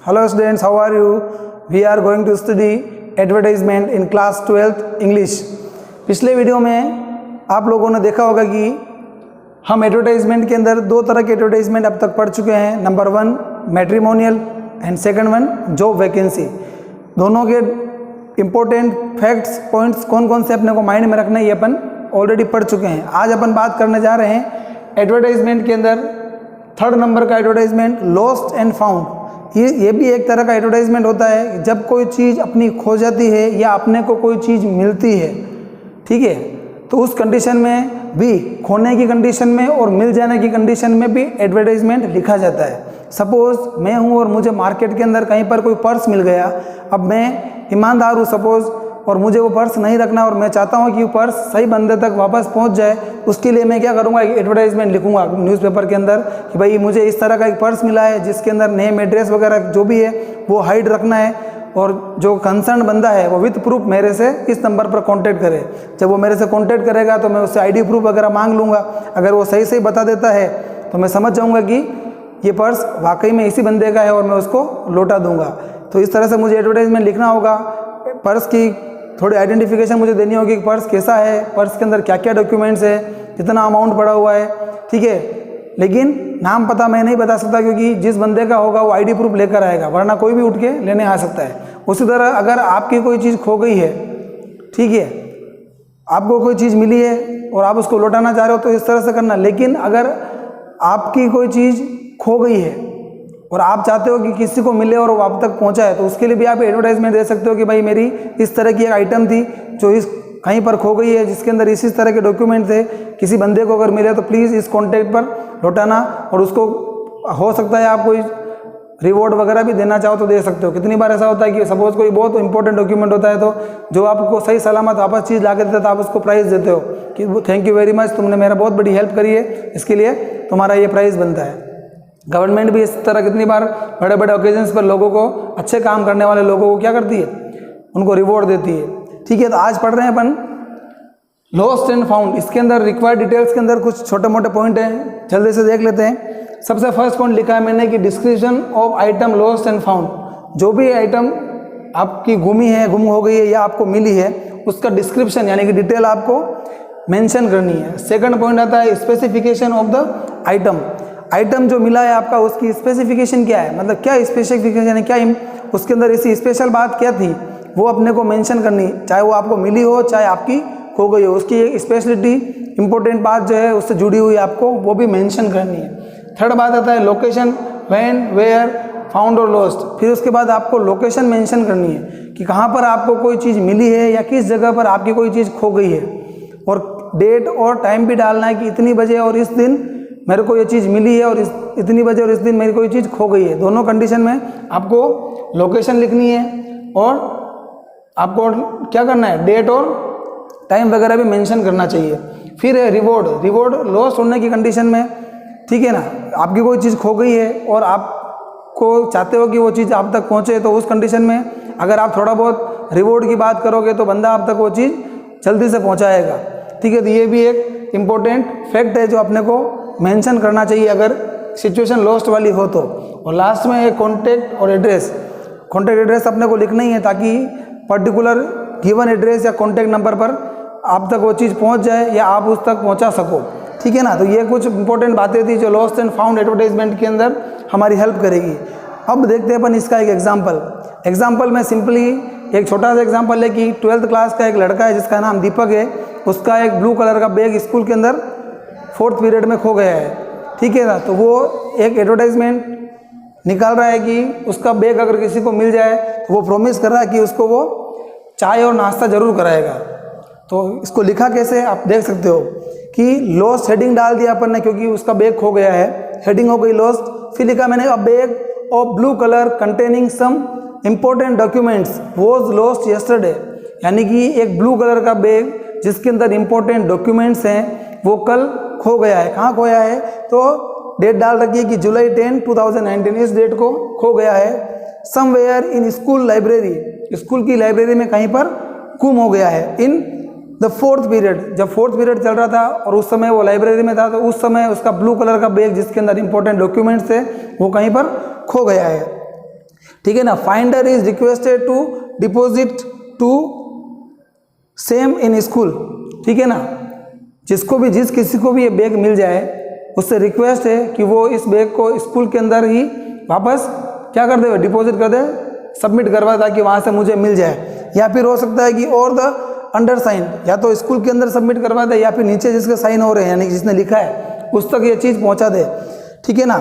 Hello students, how are you? We are going to study advertisement in class 12th English. पिछले video में आप लोगों ने देखा होगा कि हम एडवर्टाइजमेंट के अंदर दो तरह के एडवर्टाइजमेंट अब तक पढ़ चुके हैं। Number 1 matrimonial and second 1 job vacancy. दोनों के इम्पोर्टेंट फैक्ट्स पॉइंट्स कौन कौन से अपने को माइंड में रखना है ये अपन ऑलरेडी पढ़ चुके हैं। आज अपन बात करने जा रहे हैं एडवर्टाइजमेंट के अंदर थर्ड नंबर का एडवर्टाइजमेंट लॉस्ट एंड फाउंड। ये भी एक तरह का एडवर्टाइजमेंट होता है जब कोई चीज़ अपनी खो जाती है या अपने को कोई चीज़ मिलती है, ठीक है, तो उस कंडीशन में भी, खोने की कंडीशन में और मिल जाने की कंडीशन में भी एडवर्टाइजमेंट लिखा जाता है। सपोज़ मैं हूँ और मुझे मार्केट के अंदर कहीं पर कोई पर्स मिल गया। अब मैं ईमानदार हूँ सपोज़, और मुझे वो पर्स नहीं रखना और मैं चाहता हूँ कि वो पर्स सही बंदे तक वापस पहुँच जाए। उसके लिए मैं क्या करूँगा, एक एडवर्टाइजमेंट लिखूँगा न्यूज़पेपर के अंदर कि भाई मुझे इस तरह का एक पर्स मिला है जिसके अंदर नेम एड्रेस वगैरह जो भी है वो हाइड रखना है, और जो कंसर्न बंदा है वो विथ प्रूफ मेरे से इस नंबर पर कांटेक्ट करे। जब वो मेरे से कांटेक्ट करेगा तो मैं उससे आईडी प्रूफ वगैरह मांग लूँगा। अगर वो सही सही बता देता है तो मैं समझ जाऊँगा कि ये पर्स वाकई में इसी बंदे का है और मैं उसको लौटा दूँगा। तो इस तरह से मुझे एडवर्टाइजमेंट लिखना होगा। पर्स की थोड़ी आइडेंटिफिकेशन मुझे देनी होगी कि पर्स कैसा है, पर्स के अंदर क्या क्या डॉक्यूमेंट्स है, कितना अमाउंट पड़ा हुआ है, ठीक है। लेकिन नाम पता मैं नहीं बता सकता क्योंकि जिस बंदे का होगा वो आईडी प्रूफ लेकर आएगा, वरना कोई भी उठ के लेने आ सकता है। उसी तरह अगर आपकी कोई चीज़ खो गई है, ठीक है, आपको कोई चीज़ मिली है और आप उसको लौटाना चाह रहे हो तो इस तरह से करना। लेकिन अगर आपकी कोई चीज़ खो गई है और आप चाहते हो कि किसी को मिले और वो आप तक पहुंचाए, तो उसके लिए भी आप एडवर्टाइजमेंट दे सकते हो कि भाई मेरी इस तरह की एक आइटम थी जो इस कहीं पर खो गई है जिसके अंदर इसी तरह के डॉक्यूमेंट थे, किसी बंदे को अगर मिले तो प्लीज़ इस कॉन्टैक्ट पर लौटाना। और उसको हो सकता है आप कोई रिवॉर्ड वगैरह भी देना चाहो तो दे सकते हो। कितनी बार ऐसा होता है कि सपोज कोई बहुत इंपॉर्टेंट डॉक्यूमेंट होता है तो जो आपको सही सलामत वापस चीज़ ला के देता है तो आप उसको प्राइज़ देते हो कि थैंक यू वेरी मच, तुमने मेरा बहुत बड़ी हेल्प करी है, इसके लिए तुम्हारा ये प्राइज़ बनता है। गवर्नमेंट भी इस तरह कितनी बार बड़े बड़े ओकेजन्स पर लोगों को, अच्छे काम करने वाले लोगों को क्या करती है, उनको रिवॉर्ड देती है, ठीक है। तो आज पढ़ रहे हैं अपन लॉस्ट एंड फाउंड। इसके अंदर रिक्वायर्ड डिटेल्स के अंदर कुछ छोटे मोटे पॉइंट हैं, जल्दी से देख लेते हैं। सबसे फर्स्ट पॉइंट लिखा है मैंने कि description of item lost and found. जो भी आइटम आपकी गुम हो गई है या आपको मिली है उसका डिस्क्रिप्शन यानी कि डिटेल आपको मेंशन करनी है। सेकंड पॉइंट आता है specification of the item. Item जो मिला है आपका उसकी स्पेसिफिकेशन क्या है, मतलब क्या स्पेसिफिकेशन यानी क्या उसके अंदर ऐसी स्पेशल बात क्या थी वो अपने को मेंशन करनी, चाहे वो आपको मिली हो चाहे आपकी खो गई हो, उसकी एक स्पेशलिटी इंपॉर्टेंट बात जो है उससे जुड़ी हुई आपको वो भी मेंशन करनी है। थर्ड बात आता है लोकेशन, व्हेन, वेयर, फाउंड और लॉस्ट। फिर उसके बाद आपको लोकेशन मेंशन करनी है कि कहाँ पर आपको कोई चीज़ मिली है या किस जगह पर आपकी कोई चीज़ खो गई है, और डेट और टाइम भी डालना है कि इतनी बजे और इस दिन मेरे को ये चीज़ मिली है और इतनी बजे और इस दिन मेरी कोई चीज़ खो गई है। दोनों कंडीशन में आपको लोकेशन लिखनी है और आपको क्या करना है, डेट और टाइम वगैरह भी मेंशन करना चाहिए। फिर है रिवॉर्ड लॉस्ट होने की कंडीशन में, ठीक है ना, आपकी कोई चीज़ खो गई है और आपको चाहते हो कि वो चीज़ आप तक पहुँचे, तो उस कंडीशन में अगर आप थोड़ा बहुत रिवॉर्ड की बात करोगे तो बंदा आप तक वो चीज़ जल्दी से पहुँचाएगा, ठीक है। तो ये भी एक इम्पोर्टेंट फैक्ट है जो अपने को मेंशन करना चाहिए अगर सिचुएशन लॉस्ट वाली हो तो। और लास्ट में एक कॉन्टैक्ट और एड्रेस। कॉन्टैक्ट एड्रेस अपने को लिखना ही है ताकि पर्टिकुलर गिवन एड्रेस या कॉन्टैक्ट नंबर पर आप तक वो चीज़ पहुंच जाए या आप उस तक पहुंचा सको, ठीक है ना। तो ये कुछ इंपॉर्टेंट बातें थी जो लॉस्ट एंड फाउंड एडवर्टाइजमेंट के अंदर हमारी हेल्प करेगी। अब देखते हैं अपन इसका एक एग्जाम्पल में सिंपली एक छोटा सा एग्जाम्पल है कि 12th क्लास का एक लड़का है जिसका नाम दीपक है। उसका एक ब्लू कलर का बैग स्कूल के अंदर 4th पीरियड में खो गया है, ठीक है ना। तो वो एक एडवर्टाइजमेंट निकाल रहा है कि उसका बैग अगर किसी को मिल जाए तो वो प्रॉमिस कर रहा है कि उसको वो चाय और नाश्ता ज़रूर कराएगा। तो इसको लिखा कैसे आप देख सकते हो कि लॉस्ट हेडिंग डाल दिया अपन ने क्योंकि उसका बैग खो गया है, हेडिंग हो गई लॉस्ट। फिर लिखा मैंने a bag of blue colour containing some important documents was lost yesterday, यानी कि एक ब्लू कलर का बैग जिसके अंदर इंपॉर्टेंट डॉक्यूमेंट्स हैं वो कल खो गया है। कहाँ खोया है, तो डेट डाल रखी है कि जुलाई 10, 2019 इस डेट को खो गया है। Somewhere in school library, school की लाइब्रेरी में कहीं पर गुम हो गया है। इन द 4th पीरियड, जब 4th पीरियड चल रहा था और उस समय वो लाइब्रेरी में था तो उस समय उसका ब्लू कलर का बैग जिसके अंदर इंपॉर्टेंट डॉक्यूमेंट्स थे वो कहीं पर खो गया है। ठीक है ना। Finder is requested to deposit to same in school, ठीक है ना। जिस किसी को भी ये बैग मिल जाए उससे रिक्वेस्ट है कि वो इस बैग को स्कूल के अंदर ही वापस क्या कर दे, डिपॉजिट कर दे, सबमिट करवा, ताकि वहाँ से मुझे मिल जाए। या फिर हो सकता है कि और द अंडर साइन, या तो स्कूल के अंदर सबमिट करवा दे या फिर नीचे जिसके साइन हो रहे हैं यानी जिसने लिखा है उस तक ये चीज़ पहुँचा दे, ठीक है ना।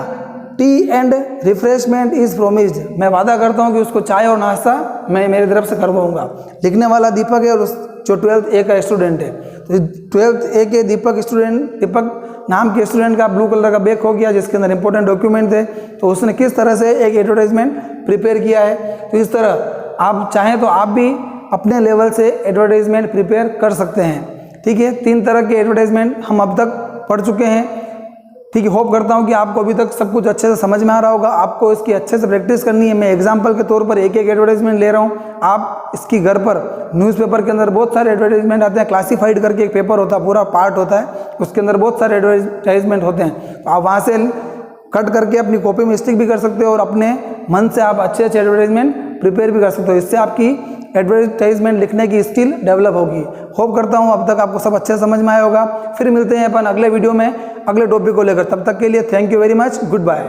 T and refreshment is promised, मैं वादा करता हूँ कि उसको चाय और नाश्ता मैं मेरी तरफ से करवाऊँगा। लिखने वाला दीपक है और जो 12th A का स्टूडेंट है। तो 12th A के दीपक नाम के स्टूडेंट का ब्लू कलर का बैग हो गया जिसके अंदर इंपॉर्टेंट डॉक्यूमेंट थे। तो उसने किस तरह से एक एडवर्टाइजमेंट प्रिपेयर किया है। तो इस तरह आप चाहें तो आप भी अपने लेवल से एडवर्टाइजमेंट प्रिपेयर कर सकते हैं, ठीक है। 3 तरह के एडवर्टाइजमेंट हम अब तक पढ़ चुके हैं, ठीक है। होप करता हूँ कि आपको अभी तक सब कुछ अच्छे से समझ में आ रहा होगा। आपको इसकी अच्छे से प्रैक्टिस करनी है। मैं एग्जाम्पल के तौर पर एक एडवर्टाइजमेंट ले रहा हूँ, आप इसकी घर पर न्यूज़पेपर के अंदर बहुत सारे एडवर्टाइजमेंट आते हैं। क्लासीफाइड करके एक पेपर होता है, पूरा पार्ट होता है, उसके अंदर बहुत सारे एडवर्टाइजमेंट होते हैं। तो आप वहाँ से कट करके अपनी कॉपी में स्टिक भी कर सकते हो और अपने मन से आप अच्छे एडवर्टाइजमेंट प्रिपेयर भी कर सकते हो। इससे आपकी एडवर्टाइजमेंट लिखने की स्किल डेवलप होगी। होप करता हूँ अब तक आपको सब अच्छे समझ में आया होगा। फिर मिलते हैं अपन अगले वीडियो में अगले टॉपिक को लेकर। तब तक के लिए thank you very much, good bye.